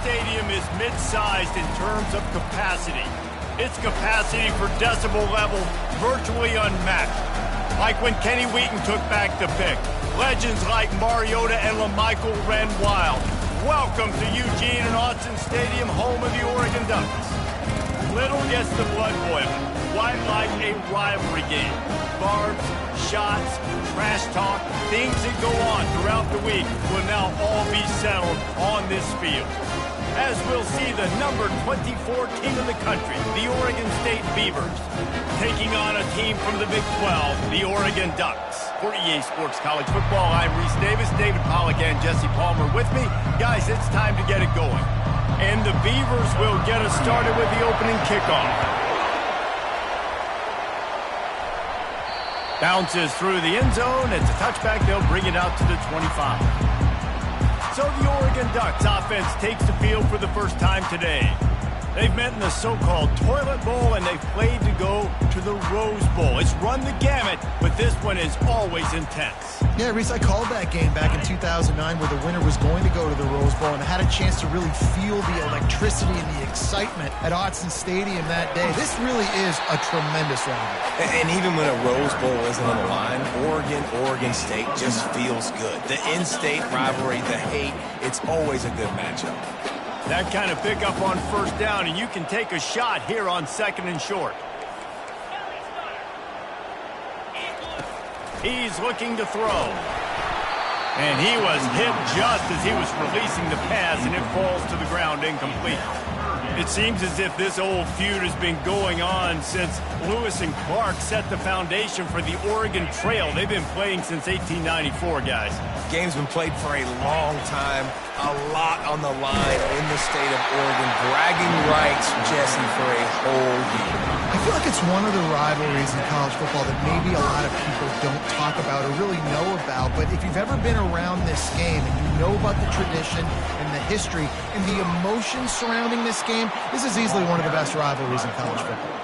Stadium is mid-sized in terms of capacity. Its capacity for decibel level virtually unmatched. Like when Kenny Wheaton took back the pick. Legends like Mariota and LaMichael ran wild. Welcome to Eugene and Autzen Stadium, home of the Oregon Ducks. Little gets the blood boiling. Why like a rivalry game? Barbs, shots, trash talk, things that go on throughout the week will now all be settled on this field. As we'll see the number 24 team in the country, the Oregon State Beavers, taking on a team from the Big 12, the Oregon Ducks. For EA Sports College Football, I'm Reese Davis, David Pollack and Jesse Palmer with me. Guys, it's time to get it going. And the Beavers will get us started with the opening kickoff. Bounces through the end zone. It's a touchback. They'll bring it out to the 25. So the Oregon Ducks offense takes the field for the first time today. They've met in the so-called Toilet Bowl, and they've played to go to the Rose Bowl. It's run the gamut, but this one is always intense. Yeah, Reese, I called that game back in 2009 where the winner was going to go to the Rose Bowl, and I had a chance to really feel the electricity and the excitement at Autzen Stadium that day. This really is a tremendous rivalry. And even when a Rose Bowl isn't on the line, Oregon State just feels good. The in-state rivalry, the hate, it's always a good matchup. That kind of pickup on first down, and you can take a shot here on second and short. He's looking to throw. And he was hit just as he was releasing the pass, and it falls to the ground incomplete. It seems as if this old feud has been going on since Lewis and Clark set the foundation for the Oregon Trail. They've been playing since 1894, guys. Game's been played for a long time, a lot on the line in the state of Oregon. Bragging rights, Jesse, for a whole year. I feel like it's one of the rivalries in college football that maybe a lot of people don't talk about or really know about, but if you've ever been around this game and you know about the tradition and the history and the emotion surrounding this game, this is easily one of the best rivalries in college football.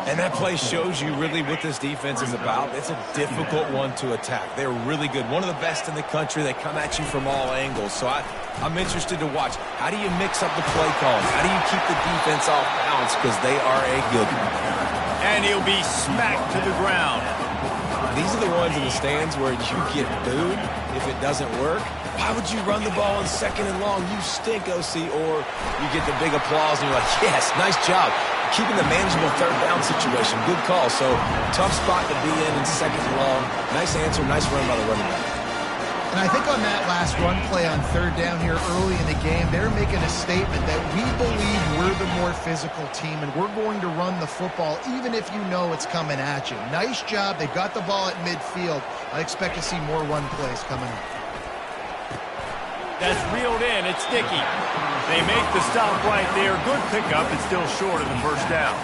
And that play shows you really what this defense is about. It's a difficult one to attack. They're really good. One of the best in the country. They come at you from all angles. So I'm interested to watch. How do you mix up the play calls? How do you keep the defense off balance? Because they are a good one. And he'll be smacked to the ground. These are the ones in the stands where you get booed if it doesn't work. Why would you run the ball in second and long? You stink, OC. Or you get the big applause and you're like, yes, nice job. Keeping the manageable third down situation. Good call. So, tough spot to be in second and long. Nice answer. Nice run by the running back. And I think on that last run play on third down here early in the game, they're making a statement that we believe we're the more physical team and we're going to run the football even if you know it's coming at you. Nice job. They've got the ball at midfield. I expect to see more run plays coming up. That's reeled in. It's sticky. They make the stop right there. Good pickup. It's still short of the first down.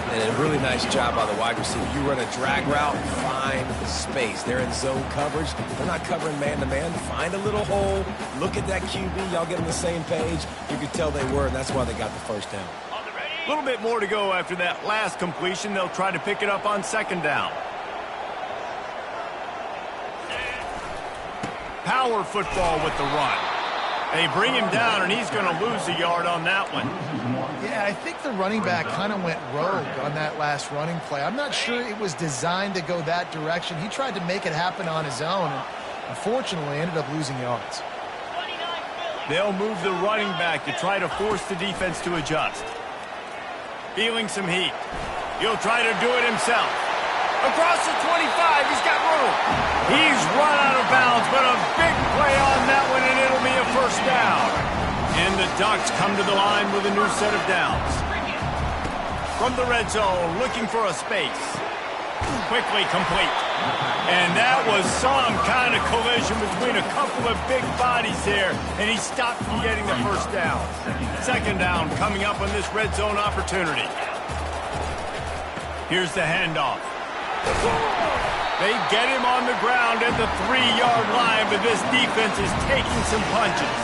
And a really nice job by the wide receiver. You run a drag route, find space. They're in zone coverage. They're not covering man-to-man. Find a little hole. Look at that QB. Y'all get on the same page. You could tell they were, and that's why they got the first down. A little bit more to go after that last completion. They'll try to pick it up on second down. Power football with the run. They bring him down, and he's going to lose a yard on that one. Yeah, I think the running back kind of went rogue on that last running play. I'm not sure it was designed to go that direction. He tried to make it happen on his own, and unfortunately ended up losing yards. They'll move the running back to try to force the defense to adjust. Feeling some heat. He'll try to do it himself. Across the 25, he's got room. He's run out of bounds, but a big play on that one, and it'll be a first down. And the Ducks come to the line with a new set of downs. From the red zone, looking for a space. Quickly complete. And that was some kind of collision between a couple of big bodies there, and he stopped from getting the first down. Second down coming up on this red zone opportunity. Here's the handoff. They get him on the ground at the 3-yard line, but this defense is taking some punches.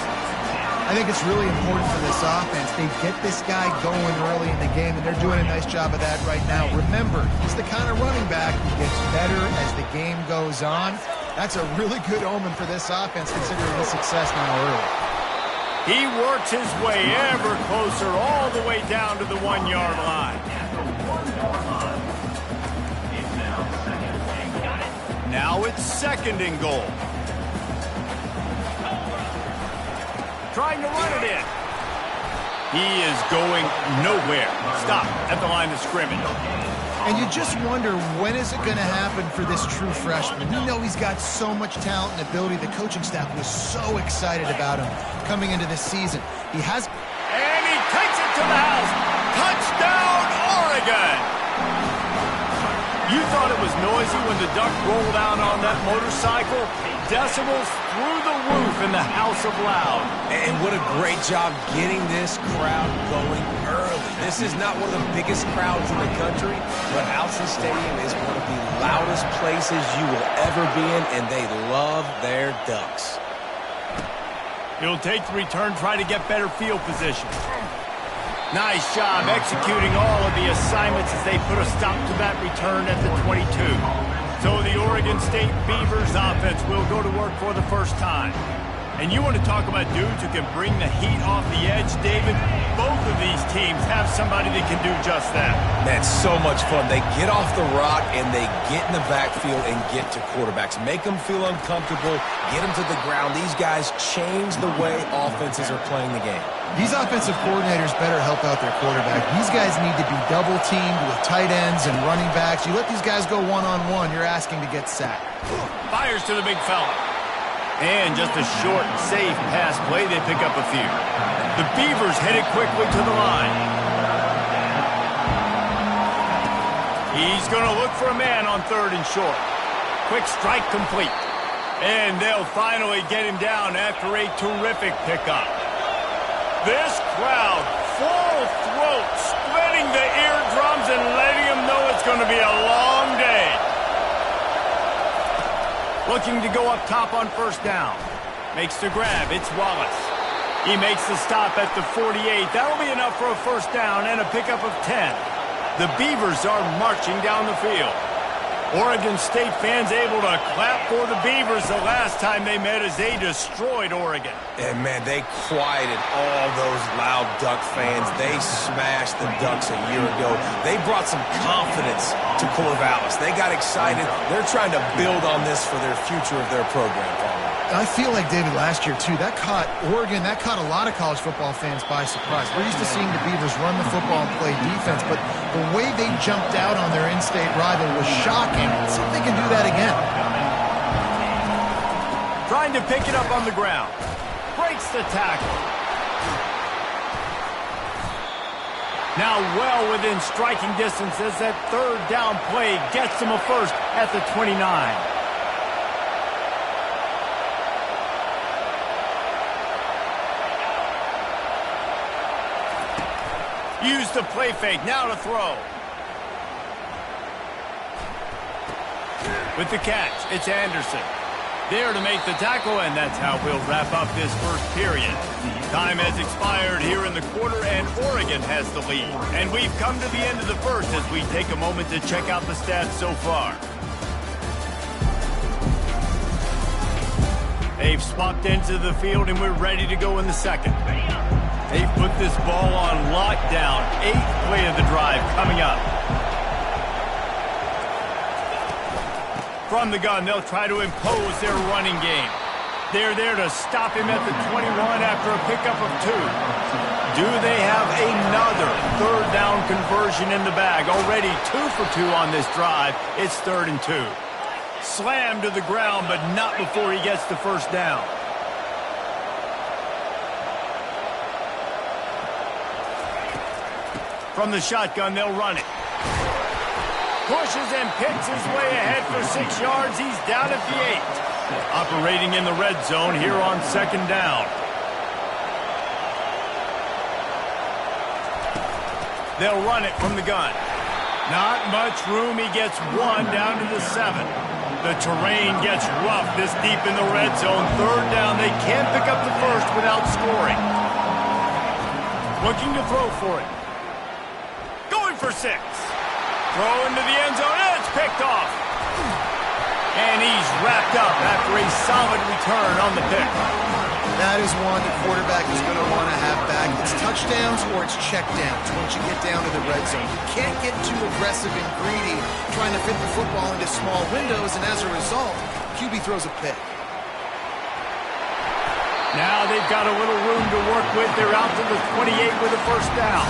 I think it's really important for this offense. They get this guy going early in the game, and they're doing a nice job of that right now. Remember, he's the kind of running back who gets better as the game goes on. That's a really good omen for this offense, considering the success now early. He works his way ever closer all the way down to the 1-yard line. Now it's 2nd and goal. Trying to run it in. He is going nowhere. Stop at the line of scrimmage. And you just wonder, when is it going to happen for this true freshman? We know he's got so much talent and ability. The coaching staff was so excited about him coming into this season. He has... And he takes it to the house. Touchdown, Oregon! You thought it was noisy when the Duck rolled out on that motorcycle? Decibels through the roof in the House of Loud. And what a great job getting this crowd going early. This is not one of the biggest crowds in the country, but Allen Stadium is one of the loudest places you will ever be in, and they love their Ducks. He'll take the return, try to get better field position. Nice job executing all of the assignments as they put a stop to that return at the 22. So the Oregon State Beavers offense will go to work for the first time. And you want to talk about dudes who can bring the heat off the edge, David? Both of these teams have somebody that can do just that. That's so much fun. They get off the rock and they get in the backfield and get to quarterbacks. Make them feel uncomfortable, get them to the ground. These guys change the way offenses are playing the game. These offensive coordinators better help out their quarterback. These guys need to be double-teamed with tight ends and running backs. You let these guys go one-on-one, you're asking to get sacked. Fires to the big fella. And just a short, safe pass play, they pick up a few. The Beavers headed quickly to the line. He's going to look for a man on 3rd and short. Quick strike complete. And they'll finally get him down after a terrific pickup. This crowd, full throat, splitting the eardrums and letting them know it's going to be a long day. Looking to go up top on 1st down. Makes the grab. It's Wallace. He makes the stop at the 48. That'll be enough for a 1st down and a pickup of 10. The Beavers are marching down the field. Oregon State fans able to clap for the Beavers the last time they met as they destroyed Oregon. And, man, they quieted all those loud Duck fans. They smashed the Ducks a year ago. They brought some confidence to Corvallis. They got excited. They're trying to build on this for their future of their program, Paul. I feel like, David, last year, too, that caught Oregon, that caught a lot of college football fans by surprise. We're used to seeing the Beavers run the football and play defense, but the way they jumped out on their in-state rival was shocking. Let's see if they can do that again. Trying to pick it up on the ground. Breaks the tackle. Now well within striking distance as that 3rd down play gets them a first at the 29. Use the play fake, now to throw. With the catch, it's Anderson. There to make the tackle, and that's how we'll wrap up this first period. Time has expired here in the quarter, and Oregon has the lead. And we've come to the end of the first as we take a moment to check out the stats so far. They've swapped into the field, and we're ready to go in the second. They've put this ball on lockdown. 8th play of the drive coming up. From the gun, they'll try to impose their running game. They're there to stop him at the 21 after a pickup of 2. Do they have another 3rd down conversion in the bag? Already 2 for 2 on this drive. It's 3rd and 2. Slammed to the ground, but not before he gets the 1st down. From the shotgun, they'll run it. Pushes and picks his way ahead for 6 yards. He's down at the 8. Operating in the red zone here on 2nd down. They'll run it from the gun. Not much room. He gets 1 down to the 7. The terrain gets rough this deep in the red zone. 3rd down. They can't pick up the first without scoring. Looking to throw for it. For 6. Throw into the end zone, and it's picked off. And he's wrapped up after a solid return on the pick. That is one the quarterback is going to want to have back. It's touchdowns or it's checkdowns once you get down to the red zone. You can't get too aggressive and greedy trying to fit the football into small windows, and as a result, QB throws a pick. Now they've got a little room to work with. They're out to the 28 with a first down.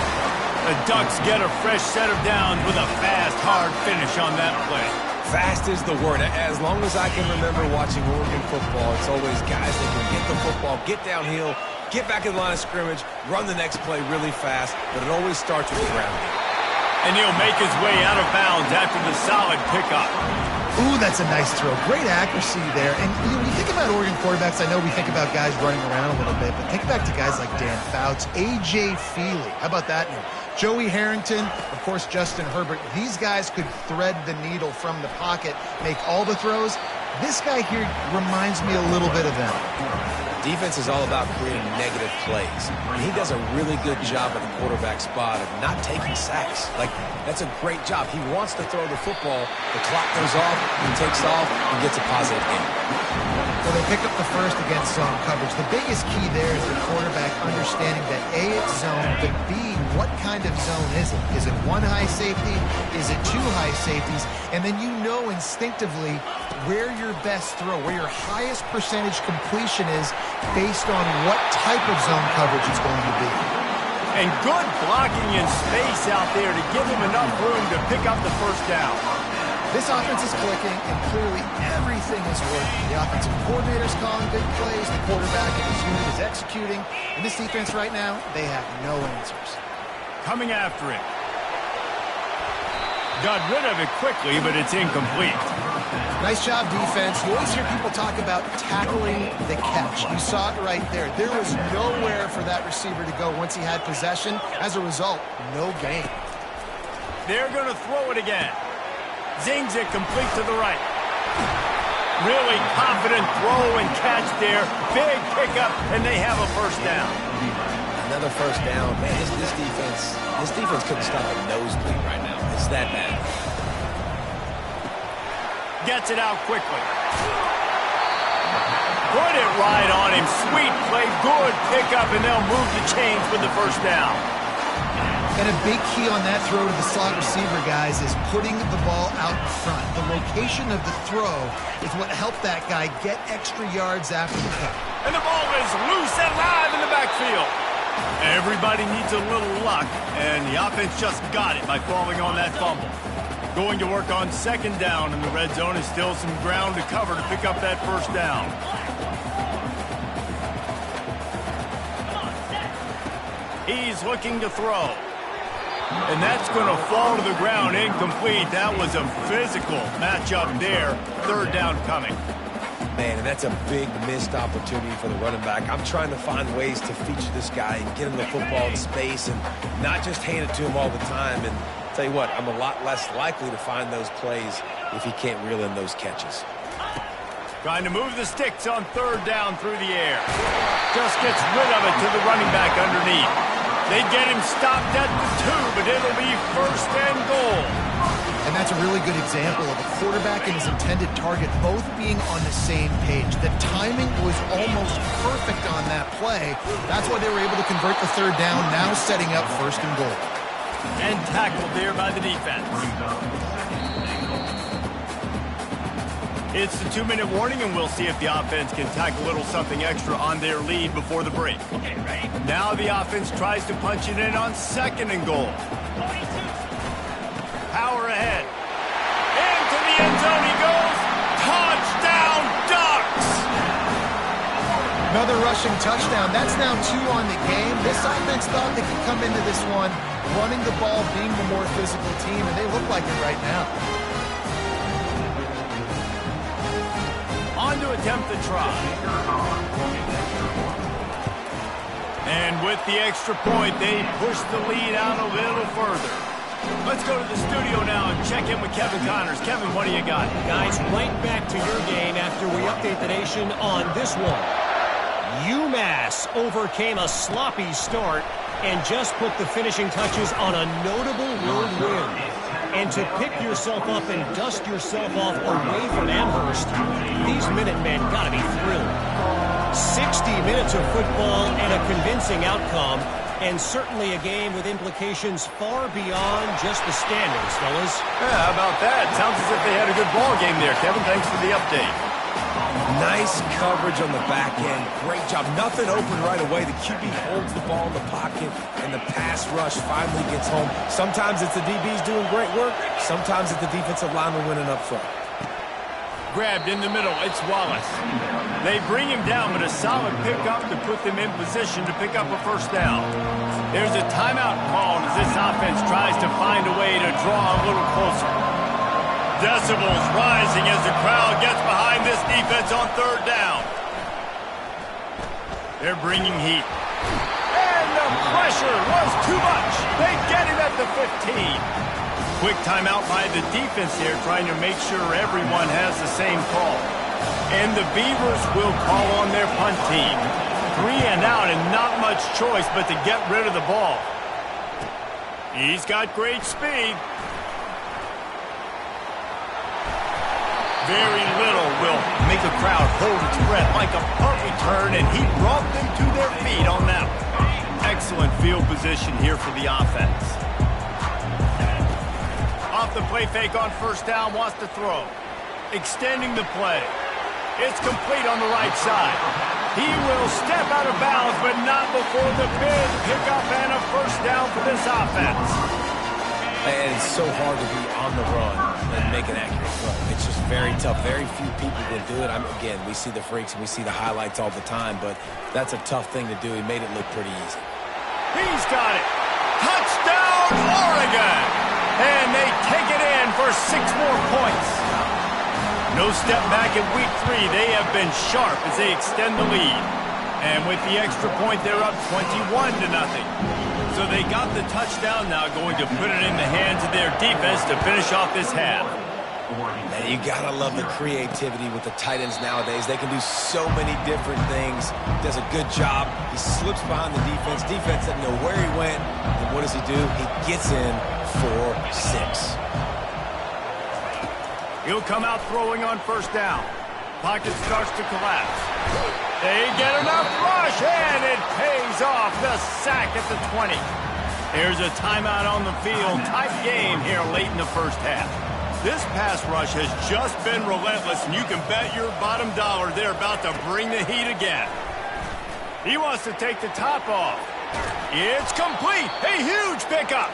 The Ducks get a fresh set of downs with a fast, hard finish on that play. Fast is the word. As long as I can remember watching Oregon football, it's always guys that can get the football, get downhill, get back in the line of scrimmage, run the next play really fast, but it always starts with the ground. And he'll make his way out of bounds after the solid pickup. Ooh, that's a nice throw. Great accuracy there. And when you think about Oregon quarterbacks, I know we think about guys running around a little bit, but think back to guys like Dan Fouts, A.J. Feely. How about that name? Joey Harrington, of course, Justin Herbert. These guys could thread the needle from the pocket, make all the throws. This guy here reminds me a little bit of them. Defense is all about creating negative plays. And he does a really good job at the quarterback spot of not taking sacks. Like, that's a great job. He wants to throw the football. The clock goes off, he takes off, and gets a positive game. Well, they picked up the first against zone coverage. The biggest key there is the quarterback understanding that A, it's zone, but B, what kind of zone is it? Is it one high safety? Is it two high safeties? And then you know instinctively where your best throw, where your highest percentage completion is based on what type of zone coverage it's going to be. And good blocking in space out there to give him enough room to pick up the first down. This offense is clicking, and clearly everything is working. The offensive coordinator is calling big plays. The quarterback and his unit is executing. And this defense right now, they have no answers. Coming after it. Got rid of it quickly, but it's incomplete. Nice job, defense. You always hear people talk about tackling the catch. You saw it right there. There was nowhere for that receiver to go once he had possession. As a result, no gain. They're going to throw it again. Zings it complete to the right. Really confident throw and catch there. Big pickup, and they have a first down. Another first down. Man, this defense couldn't stop a nosebleed right now. It's that bad. Gets it out quickly. Put it right on him. Sweet play, good pickup, and they'll move the chains with the first down. And a big key on that throw to the slot receiver, guys, is putting the ball out in front. The location of the throw is what helped that guy get extra yards after the cut. And the ball is loose and live in the backfield. Everybody needs a little luck, and the offense just got it by falling on that fumble. Going to work on second down in the red zone is still some ground to cover to pick up that first down. He's looking to throw. And that's going to fall to the ground incomplete. That was a physical matchup there. Third down coming. Man, and that's a big missed opportunity for the running back. I'm trying to find ways to feature this guy and get him the football in space and not just hand it to him all the time. And tell you what, I'm a lot less likely to find those plays if he can't reel in those catches. Trying to move the sticks on third down through the air. Just gets rid of it to the running back underneath. They get him stopped at the 2, but it'll be first and goal. And that's a really good example of a quarterback and his intended target both being on the same page. The timing was almost perfect on that play. That's why they were able to convert the third down, now setting up first and goal. And tackled there by the defense. It's the 2-minute warning, and we'll see if the offense can tack a little something extra on their lead before the break. Okay, ready? Now the offense tries to punch it in on second and goal. Power ahead. Into the end zone he goes. Touchdown, Ducks! Another rushing touchdown. That's now 2 on the game. This offense thought they could come into this one running the ball, being the more physical team, and they look like it right now. On to attempt the try. And with the extra point, they push the lead out a little further. Let's go to the studio now and check in with Kevin Connors. Kevin, what do you got? Guys, right back to your game after we update the nation on this one. UMass overcame a sloppy start and just put the finishing touches on a notable road win. And to pick yourself up and dust yourself off away from Amherst, these Minutemen got to be thrilled. 60 minutes of football and a convincing outcome, and certainly a game with implications far beyond just the standings, fellas. Yeah, how about that? Sounds as if they had a good ball game there, Kevin. Thanks for the update. Nice coverage on the back end. Great job. Nothing open right away. The QB holds the ball in the pocket, and the pass rush finally gets home. Sometimes it's the DBs doing great work. Sometimes it's the defensive lineman winning up front. Grabbed in the middle. It's Wallace. They bring him down, but a solid pickup to put them in position to pick up a first down. There's a timeout called as this offense tries to find a way to draw a little closer. Decibels rising as the crowd gets behind this defense on third down. They're bringing heat. And the pressure was too much. They get him at the 15. Quick timeout by the defense here, trying to make sure everyone has the same call. And the Beavers will call on their punt team. 3 and out and not much choice but to get rid of the ball. He's got great speed. Very little will make a crowd hold its breath like a punt return, and he brought them to their feet on that one. Excellent field position here for the offense. Off the play fake on first down, wants to throw. Extending the play. It's complete on the right side. He will step out of bounds, but not before the big pickup and a first down for this offense. And it's so hard to be on the run and make an accurate throw. It's just very tough. Very few people can do it. Again, we see the freaks and we see the highlights all the time, but that's a tough thing to do. He made it look pretty easy. He's got it. Touchdown, Oregon! And they take it in for 6 more points. No step back in week 3. They have been sharp as they extend the lead. And with the extra point, they're up 21-0. So they got the touchdown now, going to put it in the hands of their defense to finish off this half. Man, you gotta love the creativity with the tight ends nowadays. They can do so many different things. Does a good job. He slips behind the defense. Defense doesn't know where he went. And what does he do? He gets in for 6. He'll come out throwing on first down. Pocket starts to collapse. They get enough rush, and it pays off. The sack at the 20. There's a timeout on the field. Tight game here late in the first half. This pass rush has just been relentless, and you can bet your bottom dollar they're about to bring the heat again. He wants to take the top off. It's complete. A huge pickup.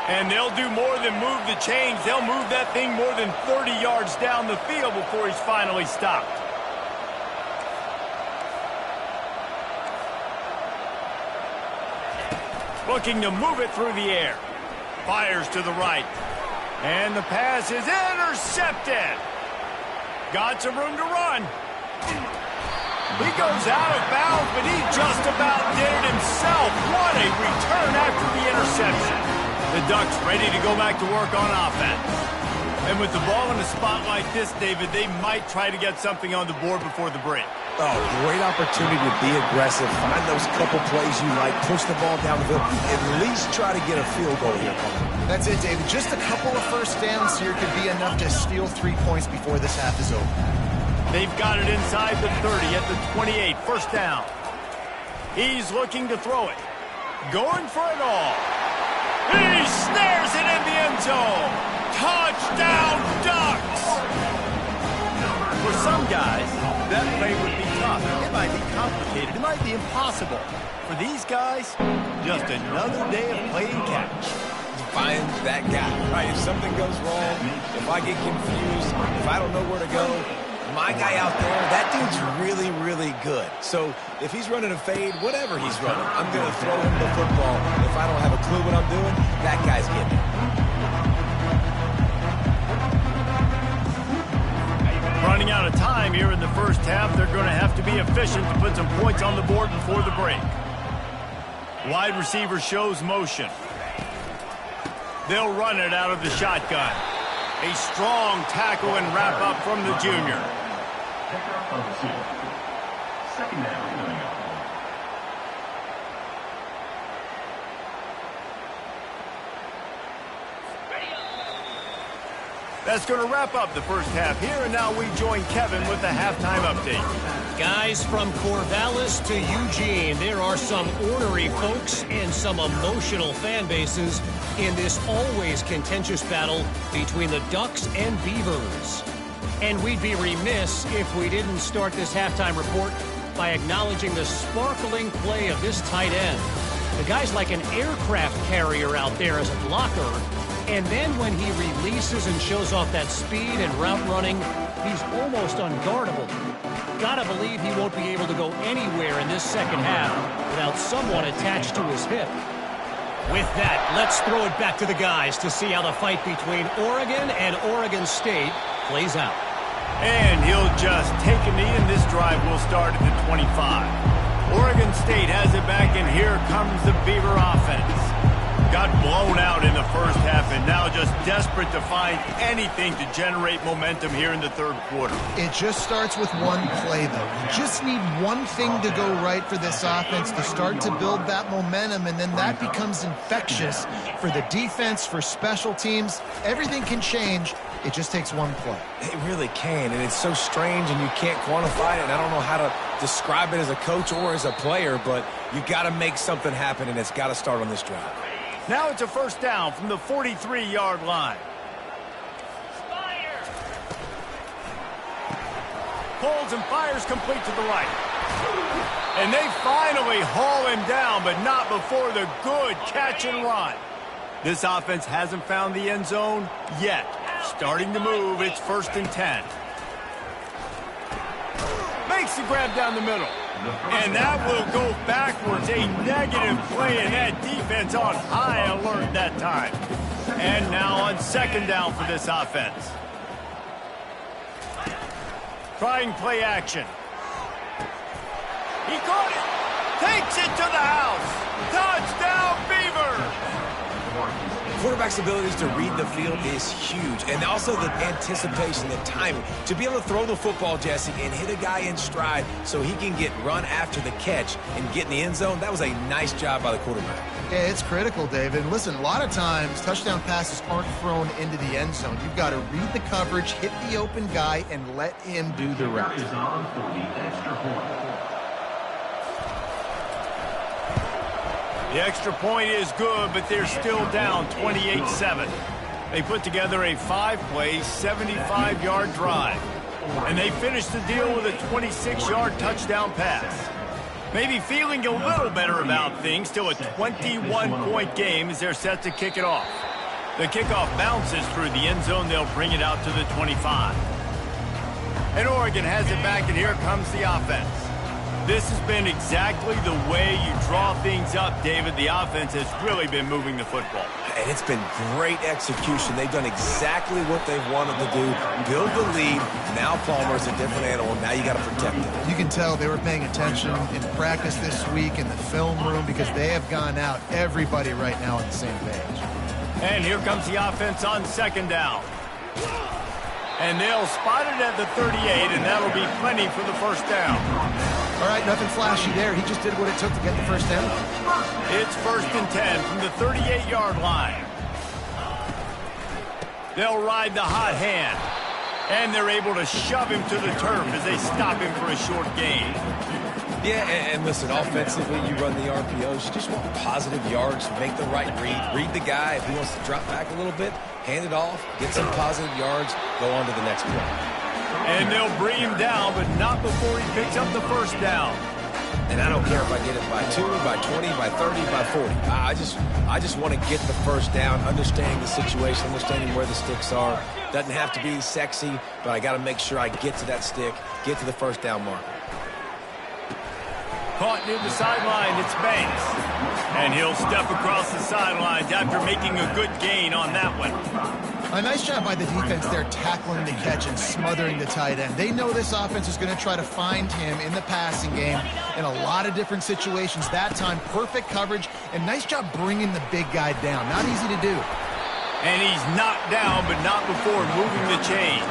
And they'll do more than move the chains. They'll move that thing more than 30 yards down the field before he's finally stopped. Looking to move it through the air. Fires to the right. And the pass is intercepted. Got some room to run. He goes out of bounds, but he just about did it himself. What a return after the interception. The Ducks ready to go back to work on offense. And with the ball in a spot like this, David, they might try to get something on the board before the break. Oh, great opportunity to be aggressive. Find those couple plays you like. Push the ball down the field. At least try to get a field goal here. That's it, David. Just a couple of first downs here could be enough to steal 3 points before this half is over. They've got it inside the 30 at the 28. First down. He's looking to throw it. Going for it all. He snares it in the end zone. Touchdown, Ducks! For some guys, that play would be tough. It might be complicated. It might be impossible. For these guys, just another day of playing catch. Find that guy, right? If something goes wrong, if I get confused, if I don't know where to go, my guy out there, that dude's really, really good. So if he's running a fade, whatever he's running, I'm going to throw him the football. If I don't have a clue what I'm doing, that guy's getting it. Running out of time here in the first half, they're going to have to be efficient to put some points on the board before the break. Wide receiver shows motion. They'll run it out of the shotgun. A strong tackle and wrap up from the junior. Second down coming up. That's going to wrap up the first half here, and now we join Kevin with the halftime update. Guys, from Corvallis to Eugene, there are some ornery folks and some emotional fan bases in this always contentious battle between the Ducks and Beavers. And we'd be remiss if we didn't start this halftime report by acknowledging the sparkling play of this tight end. The guy's like an aircraft carrier out there as a blocker, and then when he releases and shows off that speed and route running, he's almost unguardable. Gotta believe he won't be able to go anywhere in this second half without someone attached to his hip. With that, let's throw it back to the guys to see how the fight between Oregon and Oregon State plays out. And he'll just take a knee, and this drive will start at the 25. Oregon State has it back, and here comes the Beaver offense. Got blown out in the first half, and now just desperate to find anything to generate momentum here in the third quarter. It just starts with one play, though. You just need one thing to go right for this offense to start to build that momentum, and then that becomes infectious for the defense, for special teams. Everything can change. It just takes one play. It really can, and it's so strange, and you can't quantify it, and I don't know how to describe it as a coach or as a player, but you got to make something happen, and it's got to start on this drive. Now it's a first down from the 43-yard line. Pulls and fires complete to the right. And they finally haul him down, but not before the good catch and run. This offense hasn't found the end zone yet. Starting to move, it's 1st and 10. Makes the grab down the middle. And that will go backwards. A negative play, and that defense on high alert that time. And now on 2nd down for this offense. Trying play action. He caught it. Takes it to the house. Touchdown, Beavers. Quarterback's abilities to read the field is huge, and also the anticipation, the timing. To be able to throw the football, Jesse, and hit a guy in stride so he can get run after the catch and get in the end zone, that was a nice job by the quarterback. Yeah, it's critical, David. Listen, a lot of times touchdown passes aren't thrown into the end zone. You've got to read the coverage, hit the open guy, and let him do the rest. Is on for the extra point. The extra point is good, but they're still down 28-7. They put together a 5-play, 75-yard drive. And they finished the deal with a 26-yard touchdown pass. Maybe feeling a little better about things. Still a 21-point game as they're set to kick it off. The kickoff bounces through the end zone. They'll bring it out to the 25. And Oregon has it back, and here comes the offense. This has been exactly the way you draw things up, David. The offense has really been moving the football. And it's been great execution. They've done exactly what they've wanted to do. Build the lead. Now Palmer's a different animal. Now you got to protect him. You can tell they were paying attention in practice this week in the film room because they have gone out, everybody right now on the same page. And here comes the offense on 2nd down. And they'll spot it at the 38, and that'll be plenty for the 1st down. All right, nothing flashy there. He just did what it took to get the 1st down. It's 1st and 10 from the 38-yard line. They'll ride the hot hand. And they're able to shove him to the turf as they stop him for a short gain. Yeah, and listen, offensively, you run the RPOs. You just want positive yards, make the right read the guy. If he wants to drop back a little bit, hand it off, get some positive yards, go on to the next play. And they'll bring him down, but not before he picks up the 1st down. And I don't care if I get it by 2, by 20, by 30, by 40. I just want to get the 1st down, understanding the situation, understanding where the sticks are. Doesn't have to be sexy, but I got to make sure I get to that stick, get to the 1st down marker. Caught near the sideline, it's Banks. And he'll step across the sidelines after making a good gain on that one. A nice job by the defense there tackling the catch and smothering the tight end. They know this offense is going to try to find him in the passing game in a lot of different situations. That time, perfect coverage, and nice job bringing the big guy down. Not easy to do. And he's knocked down, but not before moving the chains.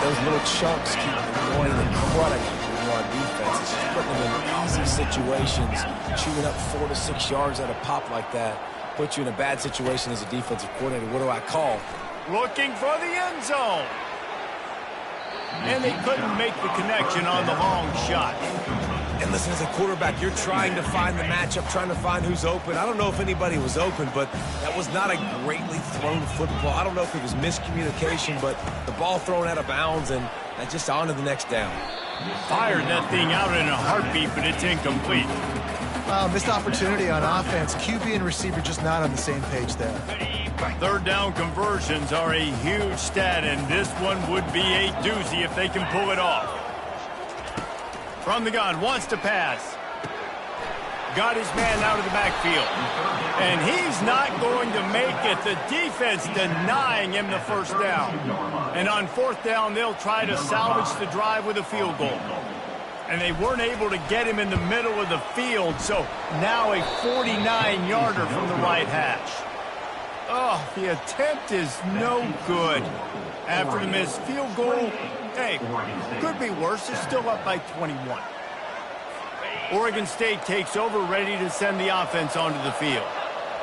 Those little chunks keep going in front of you on defense. It's just putting them in easy situations, chewing up 4 to 6 yards at a pop like that. Put you in a bad situation as a defensive coordinator. What do I call? Looking for the end zone. and they couldn't make the connection on the long shot. And listen, as a quarterback, you're trying to find the matchup, trying to find who's open. I don't know if anybody was open, but that was not a greatly thrown football. I don't know if it was miscommunication, but the ball thrown out of bounds and just on to the next down. Fired that thing out in a heartbeat, but it's incomplete. Missed opportunity on offense. QB and receiver just not on the same page there. Third down conversions are a huge stat, and this one would be a doozy if they can pull it off. From the gun, wants to pass. Got his man out of the backfield. And he's not going to make it. The defense denying him the first down. And on fourth down, they'll try to salvage the drive with a field goal. And they weren't able to get him in the middle of the field, so now a 49-yarder from the right hash. Oh, the attempt is no good. After the missed field goal, hey, could be worse. They're still up by 21. Oregon State takes over, ready to send the offense onto the field.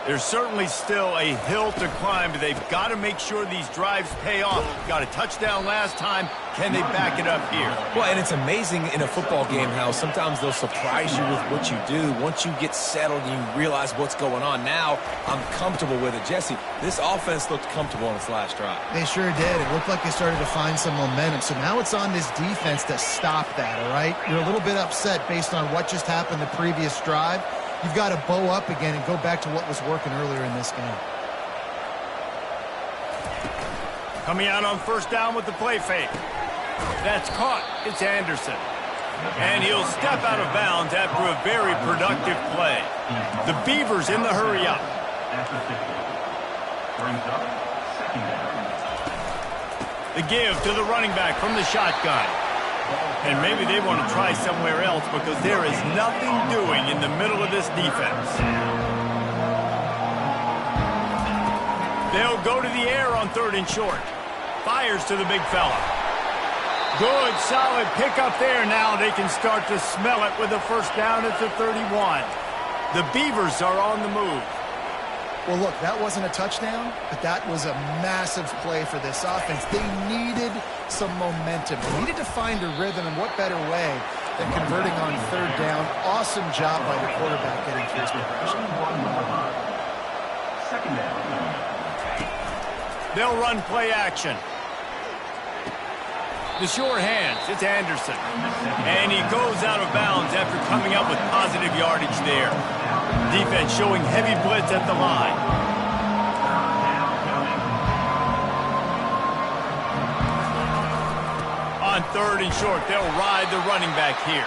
There's certainly still a hill to climb, but they've got to make sure these drives pay off. Got a touchdown last time. Can they back it up here? Well, and it's amazing in a football game how sometimes they'll surprise you with what you do. Once you get settled and you realize what's going on, now I'm comfortable with it. Jesse, this offense looked comfortable on its last drive. They sure did. It looked like they started to find some momentum. So now it's on this defense to stop that, all right? You're a little bit upset based on what just happened the previous drive. You've got to bow up again and go back to what was working earlier in this game. Coming out on first down with the play fake. That's caught. It's Anderson. And he'll step out of bounds after a very productive play. The Beavers in the hurry up. The give to the running back from the shotgun. And maybe they want to try somewhere else because there is nothing doing in the middle of this defense. They'll go to the air on third and short. Fires to the big fella. Good, solid pickup there. Now they can start to smell it with a first down at the 31. The Beavers are on the move. Well, look, that wasn't a touchdown, but that was a massive play for this offense. They needed some momentum. They needed to find a rhythm, and what better way than converting on third down. Awesome job by the quarterback getting through his progression. Second down. They'll run play action. The sure hands, it's Anderson. And he goes out of bounds after coming up with positive yardage there. Defense showing heavy blitz at the line. On third and short, they'll ride the running back here.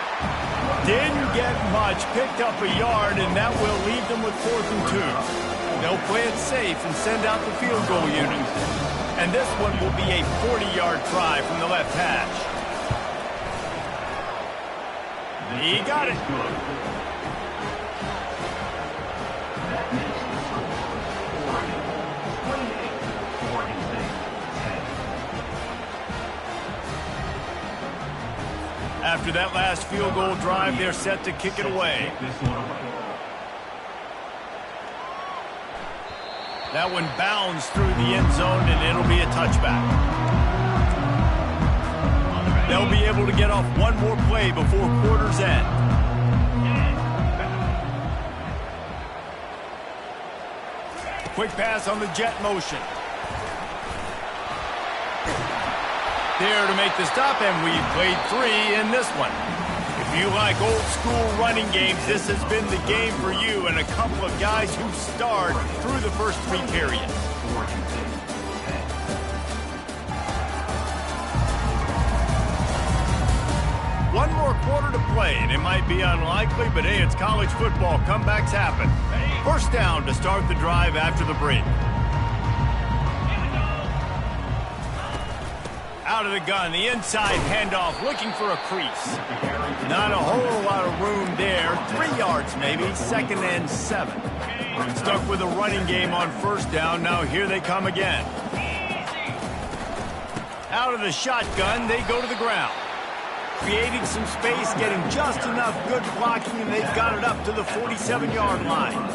Didn't get much, picked up a yard, and that will leave them with 4th and 2. They'll play it safe and send out the field goal unit. And this one will be a 40-yard try from the left hash. He got it. After that last field goal drive, they're set to kick it away. That one bounds through the end zone, and it'll be a touchback. They'll be able to get off one more play before quarter's end. Quick pass on the jet motion. There to make the stop, and we've played 3 in this one. If you like old-school running games, this has been the game for you and a couple of guys who starred through the first 3 periods. One more quarter to play, and it might be unlikely, but hey, it's college football. Comebacks happen. First down to start the drive after the break. Out of the gun, the inside handoff, looking for a crease. Not a whole lot of room there. 3 yards maybe, 2nd and 7. Stuck with a running game on first down. Now here they come again. Out of the shotgun, they go to the ground. Creating some space, getting just enough good blocking, and they've got it up to the 47-yard line.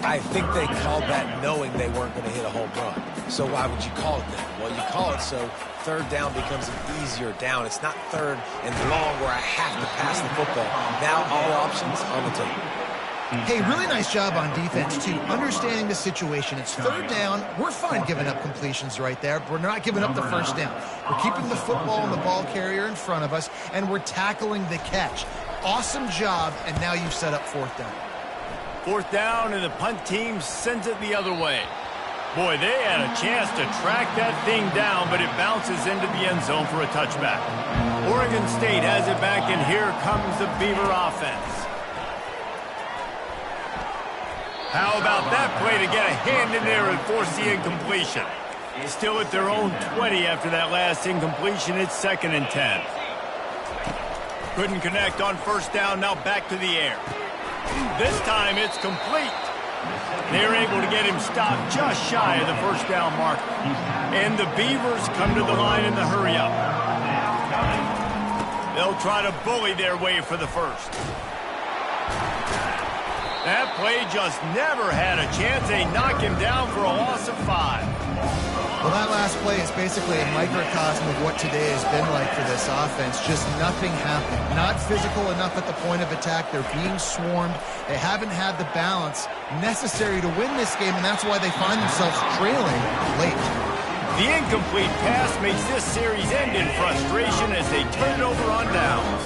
I think they called that knowing they weren't going to hit a home run. So why would you call it that? Well, you call it so third down becomes an easier down. It's not third and long where I have to pass the football. Now all options on the table. Hey, really nice job on defense, too. Understanding the situation. It's third down. We're fine giving up completions right there. We're not giving up the first down. We're keeping the football and the ball carrier in front of us, and we're tackling the catch. Awesome job, and now you've set up fourth down. Fourth down, and the punt team sends it the other way. Boy, they had a chance to track that thing down, but it bounces into the end zone for a touchback. Oregon State has it back, and here comes the Beaver offense. How about that play to get a hand in there and force the incompletion? Still at their own 20 after that last incompletion. It's 2nd and 10. Couldn't connect on first down, now back to the air. This time it's complete. They're able to get him stopped just shy of the first down mark. And the Beavers come to the line in the hurry-up. They'll try to bully their way for the first. That play just never had a chance. They knock him down for a loss of 5. Well, that last play is basically a microcosm of what today has been like for this offense. Just nothing happened. Not physical enough at the point of attack. They're being swarmed. They haven't had the balance necessary to win this game, and that's why they find themselves trailing late. The incomplete pass makes this series end in frustration as they turn it over on downs.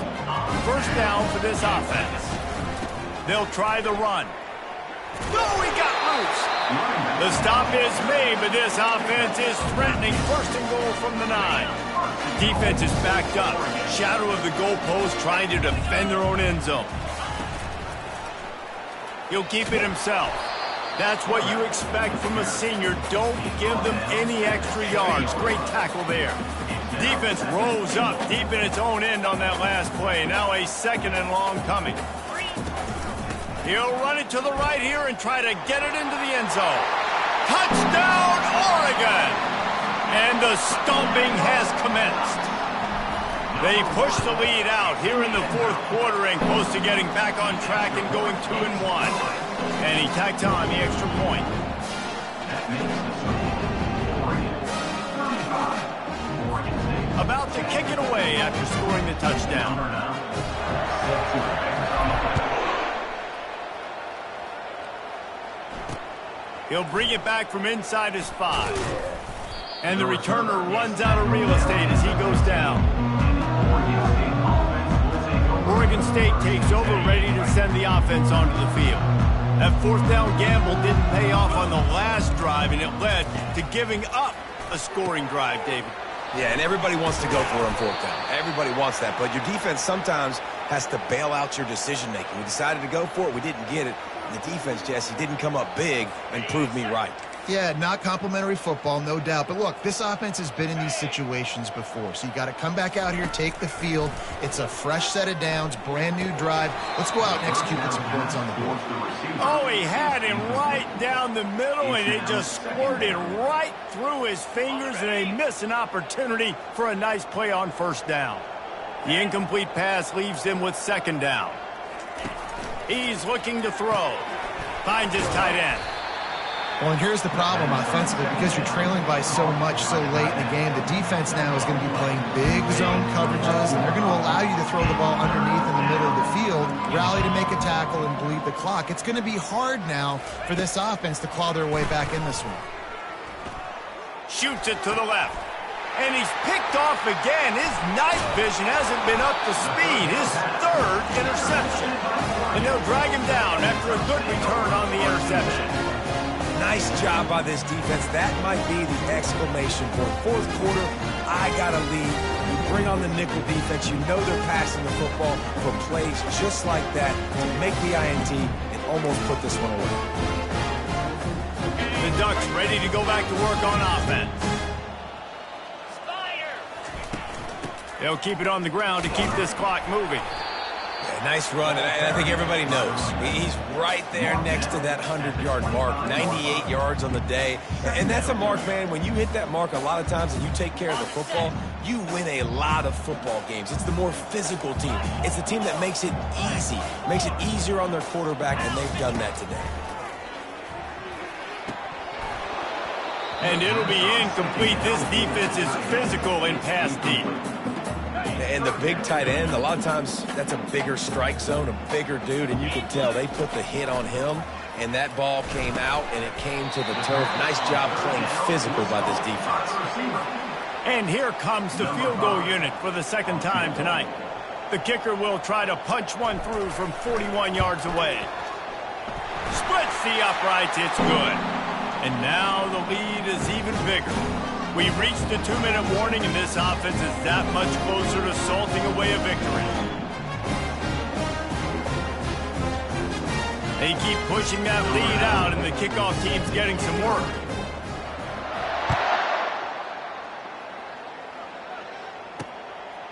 First down for this offense. They'll try the run. No, he got loose. The stop is made, but this offense is threatening. First and goal from the 9. Defense is backed up. Shadow of the goalpost trying to defend their own end zone. He'll keep it himself. That's what you expect from a senior. Don't give them any extra yards. Great tackle there. Defense rose up deep in its own end on that last play. Now a 2nd and long coming. He'll run it to the right here and try to get it into the end zone. Touchdown, Oregon! And the stomping has commenced. They push the lead out here in the fourth quarter and close to getting back on track and going 2-1. And he tacked on the extra point. About to kick it away after scoring the touchdown. He'll bring it back from inside his 5. And the returner runs out of real estate as he goes down. Oregon State takes over, ready to send the offense onto the field. That fourth down gamble didn't pay off on the last drive, and it led to giving up a scoring drive, David. Yeah, and everybody wants to go for it on fourth down. Everybody wants that, but your defense sometimes has to bail out your decision-making. We decided to go for it. We didn't get it. And the defense, Jesse, didn't come up big and prove me right. Yeah, not complimentary football, no doubt. But look, this offense has been in these situations before. So you got to come back out here, take the field. It's a fresh set of downs, brand new drive. Let's go out and execute with some points on the board. Oh, he had him right down the middle, and it just squirted right through his fingers, and they miss an opportunity for a nice play on first down. The incomplete pass leaves him with 2nd down. He's looking to throw. Finds his tight end. Well, and here's the problem offensively. Because you're trailing by so much so late in the game, the defense now is going to be playing big zone coverages, and they're going to allow you to throw the ball underneath in the middle of the field, rally to make a tackle, and bleed the clock. It's going to be hard now for this offense to claw their way back in this one. Shoots it to the left. And he's picked off again. His night vision hasn't been up to speed. His 3rd interception. And they'll drag him down after a good return on the interception. Nice job by this defense. That might be the exclamation point. Fourth quarter, I got to lead. You bring on the nickel defense. You know they're passing the football for plays just like that to make the INT and almost put this one away. The Ducks ready to go back to work on offense. They'll keep it on the ground to keep this clock moving. Yeah, nice run, and I think everybody knows. He's right there next to that 100-yard mark, 98 yards on the day. And that's a mark, man. When you hit that mark a lot of times and you take care of the football, you win a lot of football games. It's the more physical team. It's the team that makes it easy, makes it easier on their quarterback, and they've done that today. And it'll be incomplete. This defense is physical and pass deep. And the big tight end, a lot of times that's a bigger strike zone, a bigger dude, and you can tell they put the hit on him, and that ball came out, and it came to the turf. Nice job playing physical by this defense. And here comes the field goal unit for the second time tonight. The kicker will try to punch one through from 41 yards away. Splits the uprights, it's good. And now the lead is even bigger. We've reached the 2-minute warning, and this offense is that much closer to salting away a victory. They keep pushing that lead out, and the kickoff team's getting some work.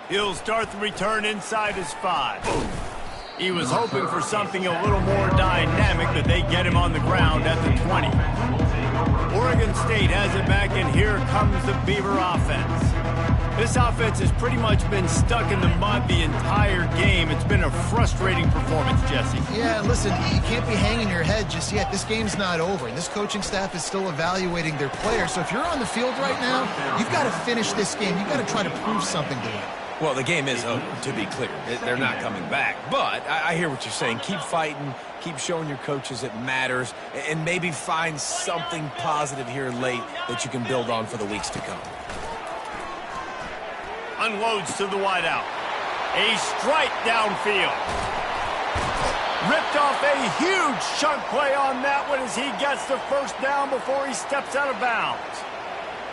He'll start the return inside his 5. He was hoping for something a little more dynamic, but they get him on the ground at the 20. Oregon State has it back, and here comes the Beaver offense. This offense has pretty much been stuck in the mud the entire game. It's been a frustrating performance, Jesse. Yeah, listen, you can't be hanging your head just yet. This game's not over, and this coaching staff is still evaluating their players. So if you're on the field right now, you've got to finish this game. You've got to try to prove something to them. Well, the game is over, to be clear. They're not coming back. But I hear what you're saying. Keep fighting. Keep showing your coaches it matters. And maybe find something positive here late that you can build on for the weeks to come. Unloads to the wideout. A strike downfield. Ripped off a huge chunk play on that one as he gets the first down before he steps out of bounds.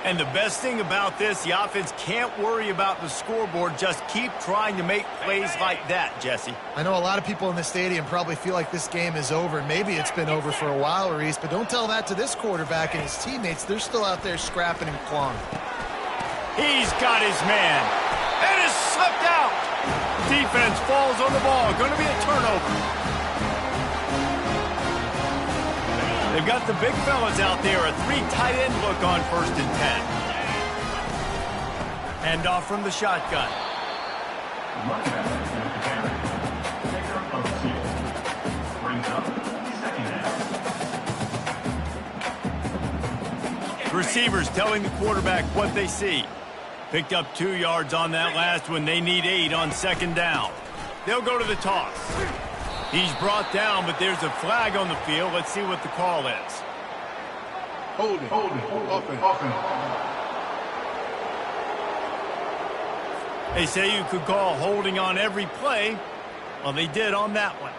And the best thing about this, the offense can't worry about the scoreboard. Just keep trying to make plays like that, Jesse. I know a lot of people in the stadium probably feel like this game is over. Maybe it's been over for a while, Reese, but don't tell that to this quarterback and his teammates. They're still out there scrapping and clawing. He's got his man. And it's slipped out. Defense falls on the ball. Going to be a turnover. They've got the big fellas out there. A 3 tight end look on 1st and 10. Hand off from the shotgun. Receivers telling the quarterback what they see. Picked up 2 yards on that last one. They need 8 on 2nd down. They'll go to the toss. He's brought down, but there's a flag on the field. Let's see what the call is. Holding. Offense. They say you could call holding on every play. Well, they did on that one.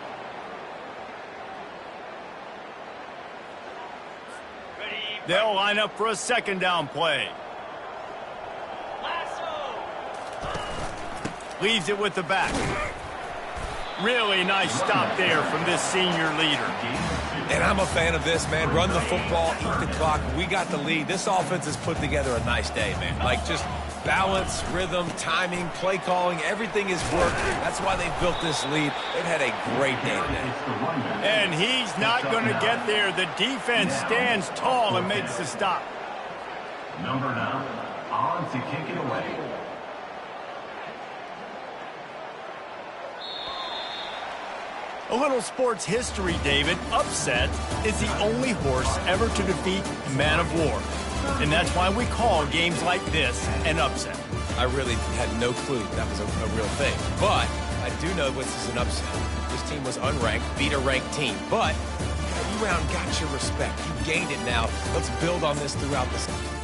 They'll line up for a 2nd down play. Leaves it with the back. Really nice stop there from this senior leader. And I'm a fan of this, man. Run the football, eat the clock. We got the lead. This offense has put together a nice day, man. Like just balance, rhythm, timing, play calling, everything is worked. That's why they built this lead. They've had a great day today. And he's not going to get there. The defense stands tall and makes the stop. Number 9, on to kick it away. A little sports history, David. Upset is the only horse ever to defeat Man of War. And that's why we call games like this an upset. I really had no clue that was a real thing. But I do know this is an upset. This team was unranked, beat a ranked team. But you went out and got your respect. You gained it now. Let's build on this throughout the season.